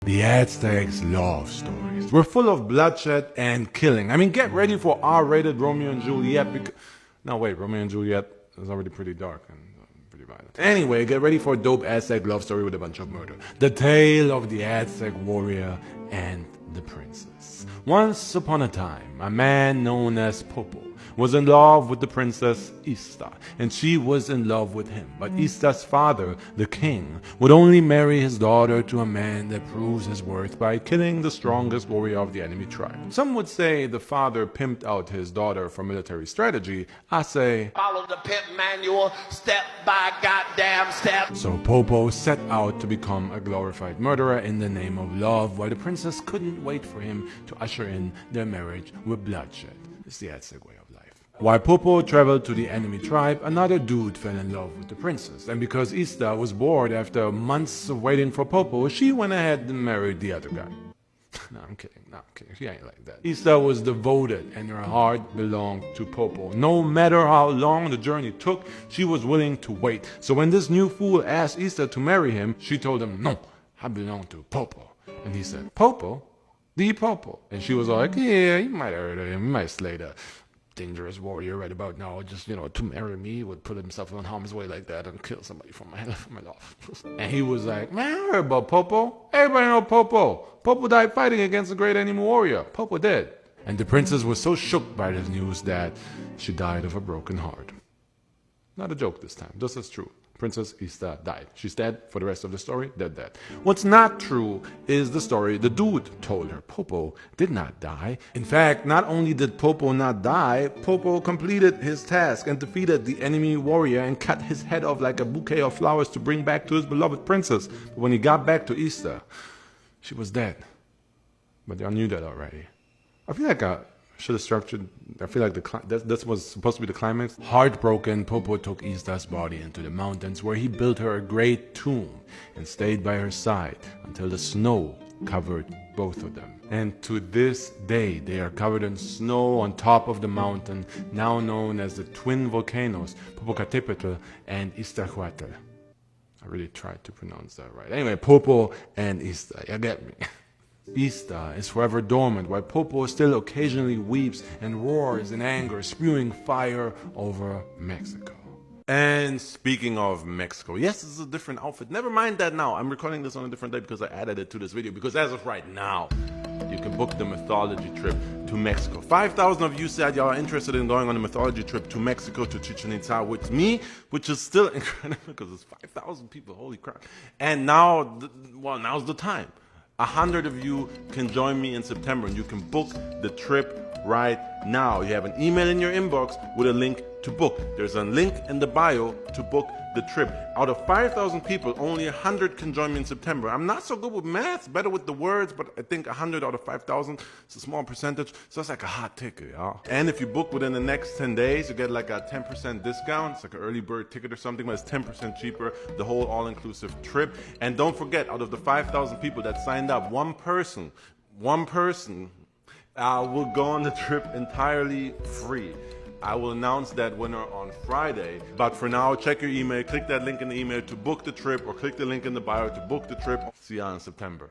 The Aztecs' love stories were full of bloodshed and killing. I mean, get ready for R-rated Romeo and Juliet because... No, wait, Romeo and Juliet is already pretty dark and pretty violent. Anyway, get ready for a dope Aztec love story with a bunch of murder. The tale of the Aztec warrior and the princess. Once upon a time, a man known as Popo was in love with the princess Izta, and she was in love with him. But Izta's father, the king, would only marry his daughter to a man that proves his worth by killing the strongest warrior of the enemy tribe. Some would say the father pimped out his daughter for military strategy. I say, follow the pimp manual, step by goddamn step. So Popo set out to become a glorified murderer in the name of love, while the princess couldn't wait for him to usher in their marriage with bloodshed. It's the Aztec way of life. While Popo traveled to the enemy tribe, another dude fell in love with the princess. And because Izta was bored after months of waiting for Popo, she went ahead and married the other guy. No, I'm kidding. She ain't like that. Izta was devoted and her heart belonged to Popo. No matter how long the journey took, she was willing to wait. So when this new fool asked Izta to marry him, she told him, no, I belong to Popo. And he said, Popo? The Popo? And she was like, yeah, you might have heard of him. You might slay the dangerous warrior right about now. Just, to marry me would put himself in harm's way like that and kill somebody for my love. And he was like, man, I heard about Popo. Everybody know Popo. Popo died fighting against the great enemy warrior. Popo did. And the princess was so shook by this news that she died of a broken heart. Not a joke this time. This is true. Princess Izta died. She's dead for the rest of the story. Dead. What's not true is the story the dude told her. Popo did not die. In fact, not only did Popo not die, Popo completed his task and defeated the enemy warrior and cut his head off like a bouquet of flowers to bring back to his beloved princess. But when he got back to Izta, she was dead. But y'all knew that already. I feel like I should have structured. I feel like that was supposed to be the climax. Heartbroken, Popo took Izta's body into the mountains where he built her a great tomb and stayed by her side until the snow covered both of them. And to this day, they are covered in snow on top of the mountain, now known as the twin volcanoes, Popocatépetl and Iztaccíhuatl. I really tried to pronounce that right. Anyway, Popo and Izta, you get me. Izta is forever dormant, while Popo still occasionally weeps and roars in anger, spewing fire over Mexico. And speaking of Mexico, yes, this is a different outfit. Never mind that now. I'm recording this on a different day because I added it to this video. Because as of right now, you can book the mythology trip to Mexico. 5,000 of you said y'all are interested in going on a mythology trip to Mexico, to Chichen Itza with me, which is still incredible because it's 5,000 people. Holy crap. And now, now's the time. 100 of you can join me in September and you can book the trip right now. You have an email in your inbox with a link to book. There's a link in the bio to book the trip. Out of 5,000 people, only 100 can join me in September. I'm not so good with math, better with the words, but I think 100 out of 5,000 is a small percentage, so it's like a hot ticket, y'all. And if you book within the next 10 days, you get like a 10% discount. It's like an early bird ticket or something, but it's 10% cheaper, the whole all-inclusive trip. And don't forget, out of the 5,000 people that signed up, one person will go on the trip entirely free. I will announce that winner on Friday, but for now, check your email, click that link in the email to book the trip, or click the link in the bio to book the trip. See you in September.